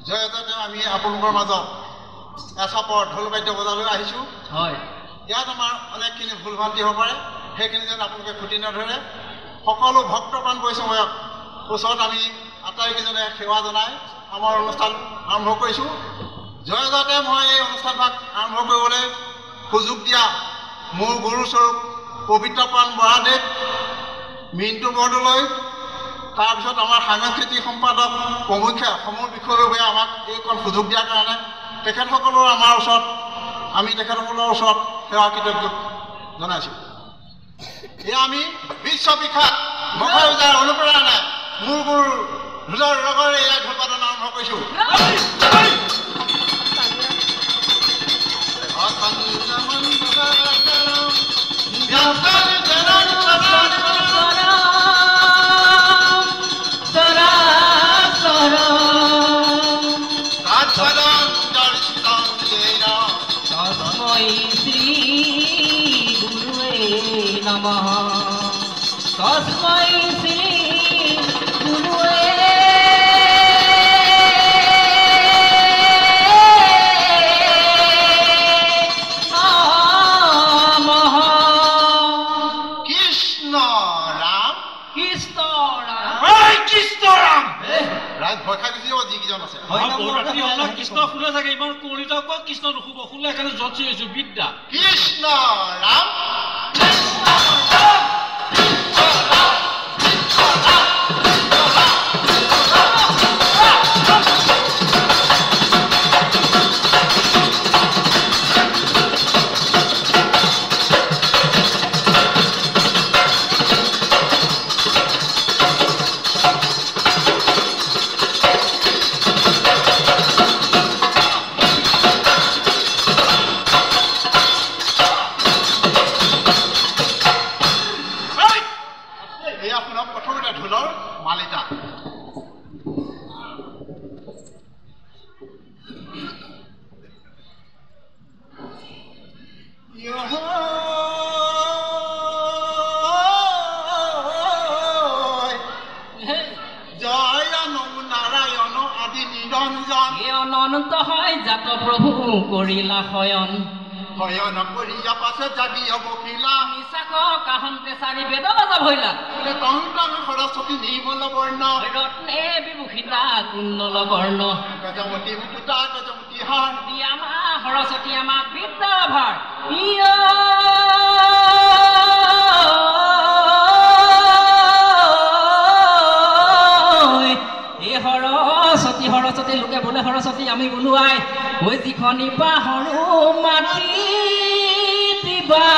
জয়তে আমি আপোনালোকৰ মাজত এচাপৰ ঢোল বাদ্য বজালৈ আহিছোঁ। হয়, ইয়াত আমাৰ অনেকখিনি ভুল ভ্ৰান্তি হ'ব পাৰে, সেইখিনি যেন আপোনালোকে খুটি নধৰে। সকলো ভক্তপ্ৰাণ বৈষ্ণৱক ওচৰত আমি আটাইকেইজনে সেৱা জনাই আমাৰ অনুষ্ঠান আৰম্ভ কৰিছোঁ। জয়তে মই এই অনুষ্ঠানভাগ আৰম্ভ কৰিবলৈ সুযোগ দিয়া মোৰ গুৰুস্বৰূপ পবিত্ৰপ্ৰাণ বৰাদেৱ, মিণ্টু বৰদলৈ, তাৰপিছত আমাৰ সাংস্কৃতিক সম্পাদক প্ৰমুখ্যা সমূহ বিষয়ববীয়া আমাক এইকণ সুযোগ দিয়াৰ কাৰণে তেখেতসকলৰ আমি তেখেতসকলৰ ওচৰত সেৱা কৃতজ্ঞ জনাইছোঁ। এয়া আমি বিশ্ববিখ্যাত মখা পূজাৰ অনুপ্ৰেৰণাৰে মোৰ গুৰু ঢোলৰ ৰগৰে এয়া ঢোলপাতন আৰম্ভ কৰিছোঁ। তস্मै শ্ৰী গুৰুয়ে নমঃ। কৃষ্ণ ৰাম কৃষ্ণ ৰাম, কৃষ্ণ ৰাম ৰাজ ভয় খাই গুচি যাব যিকেইজন আছে। কৃষ্ণ শুলে চাগে ইমান কলিতা কওক কৃষ্ণ নুশুব শুলে সেইকাৰণে জঁচি আহিছো বিদ্যা। কৃষ্ণ ৰাম অনন্ত হয় জাত প্রভু করিলা শয়ন, শয়ন করিয়া পাছে জাগি অবকিলা, নিশাক কাহন্তে সারি বেদ বাজা ভইলা, তং সরস্বতী নির্মল বর্ণ, রত্নে বিভূষিতা কুণ্ডল বর্ণ, গজমতী মুকুতা গজমতী হার, দিয়া মা সরস্বতী আমা বিদ্যা ভার। সৰস্বতী সৰস্বতী লোকে বোলে সৰস্বতী, আমি বোলো আই ঐ যিখনি পাহৰো মাটি দিবা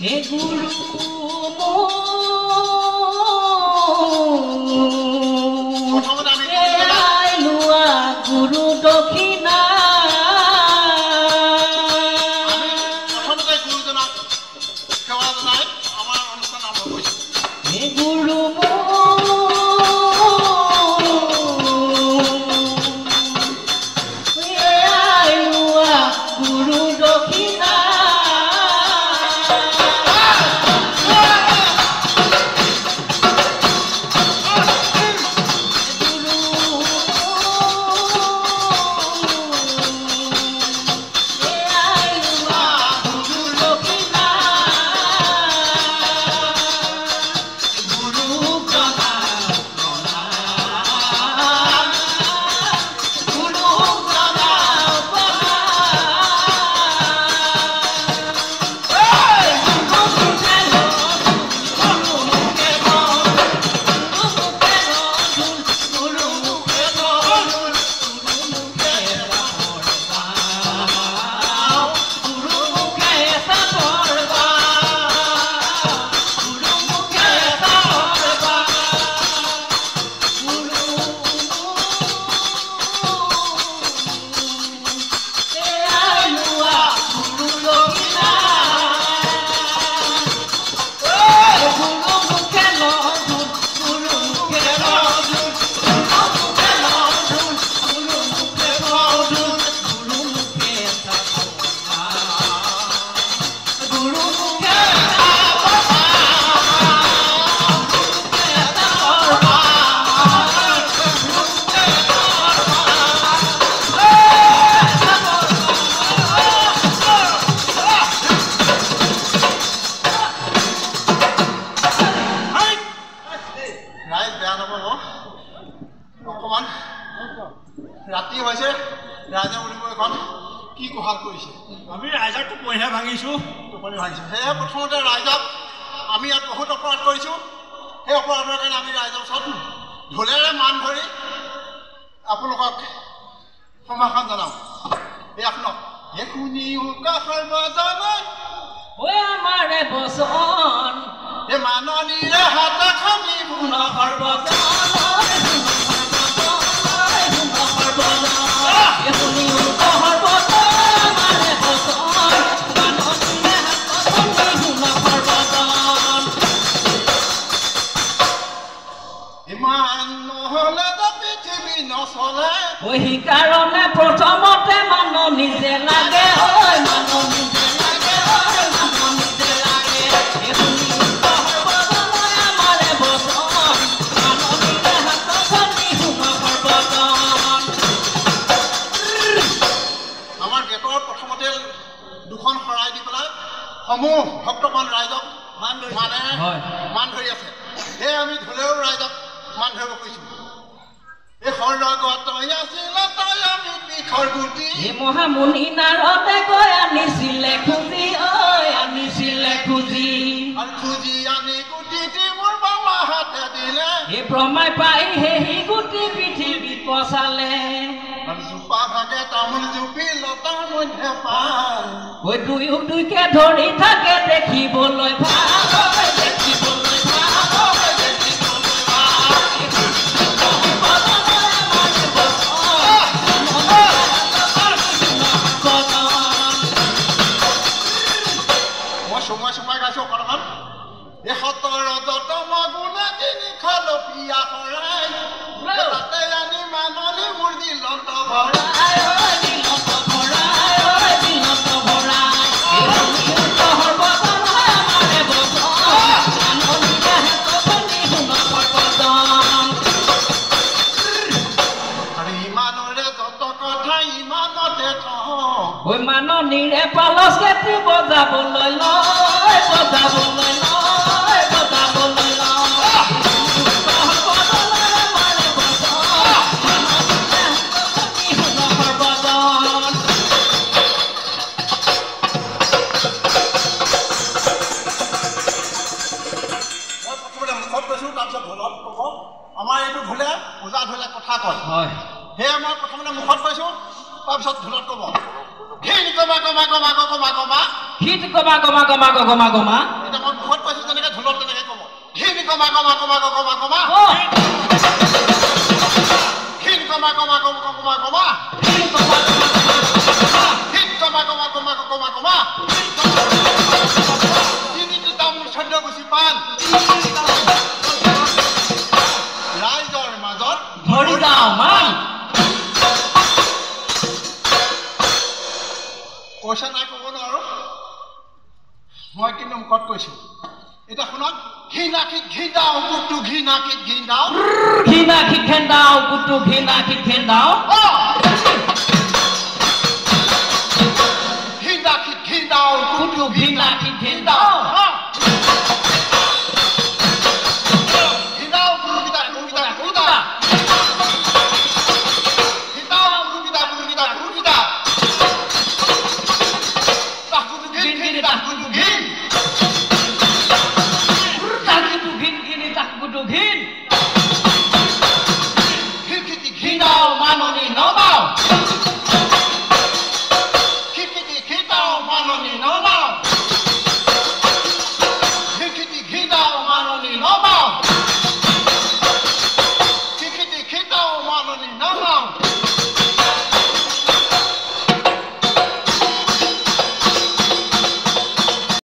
হে গুৰু লোৱা গুৰু দক্ষিণা, গুৰুজনক সেৱা জনাই আমাৰ অনুষ্ঠান আৰম্ভ কৰিছোঁ। হে গুৰু লোৱা গুৰু দক্ষিণা, টোপনি ভাঙিছোঁ সেয়েহে প্ৰথমতে ৰাইজক আমি ইয়াত বহুত অপৰাধ কৰিছোঁ সেই অপৰাধৰ কাৰণে আমি ৰাইজৰ ওচৰত ঢোলেৰে মান ধৰি আপোনালোকক সমাধান জনাওঁ এয়া শুনক হে শুনি উকাষৰ বজানে ঐ আমাৰে বচন হে মাননীৰে হাত খানি শুন সৰ্বজন সেইকাৰণে প্ৰথমতে মানুহ নিজে লাগে মানুহ নিজে লাগে মানুহ নিজে লাগে আমাৰে বচন মাননীৰে হাত খানি শুন সৰ্বজন আমাৰ গেটৰ প্ৰথমতে দুখন শৰাই দি পেলাই সমূহ ভক্তমান ৰাইজক মান ধৰি আছে সেয়ে আমি ঢোলেও ৰাইজক মান ধৰিব কৈছোঁ এই সৰ্গত আছিল তই আমি বিষৰ গুটি এই মহামুনি নাৰদে গৈ আনিছিলে খুজি আনিছিলে খুজি আৰু খুজি আনি গুটিটি মোৰ বাবা হাতে দিলে এই ব্ৰহ্মাই পাই সেই গুটি পৃথিৱী পচালে আৰু জোপা ভাগে তামোল জুপি লতাৰ মধ্যে পায় ঐ দুয়োকে ধৰি থাকে দেখিবলৈ ভাল দেখিবলৈ ভাল সময় গাইছোঁ অকণমান এই সতৰ যতম গুণে তিনি খালপীয়া শৰাই তাতে আনি মাননি মোৰ দিলত ভৰাই আৰু ইমানৰে যত কথা ইমানতে ঐ মাননীৰে পালচ কেটি বজাবলৈ লয় বজাবলৈ লয় বজাবলৈ লয় মুখত কৈছোঁ তাৰপিছত ঢোলত ক'ব আমাৰ এইটো ঢোলে ওজা ঢোলে কথা কয় সেয়ে মই প্ৰথমতে মুখত কৈছোঁ তাৰপিছত ঢোলত ক'ব ঘিন গমা গমা গমা গমা গমা হিত গমা গমা গমা গমা গমা এতিয়া মই মুখত কৈছোঁ যেনেকৈ ঢোলত তেনেকৈ ক'ব ঘিন গমা গমা গমা গমা গমা ঘিন গমা গমা গমা গমা গমা হিত গমা গমা গমা গমা গমা তিনিটি তামোল চৈধ্য গুচি পাণ ৰাইজৰ মাজত ধৰি যাওঁ মান কৈছে নাই ক'ব নোৱাৰোঁ মই কিন্তু মুখত কৈছোঁ এতিয়া শুনক ঘি নাখিত ঘি দাও কুটু ঘি নাখিত ঘি দাও ঘি নাখিত ঘেন্দাও কুটু ঘি নাখিত ঘেন্দাও ঘি নাখিত ঘি দাও কুটু ঘি নাখিত ঘেন্দাও ঘি দাও গুৰুগীতা গুৰুগীতা গুৰুগীতা ঘি দাও গুৰুগীতা গুৰুগীতা গুৰুগীতা তাকুটু ঘি ঘি তাকুটু ঘি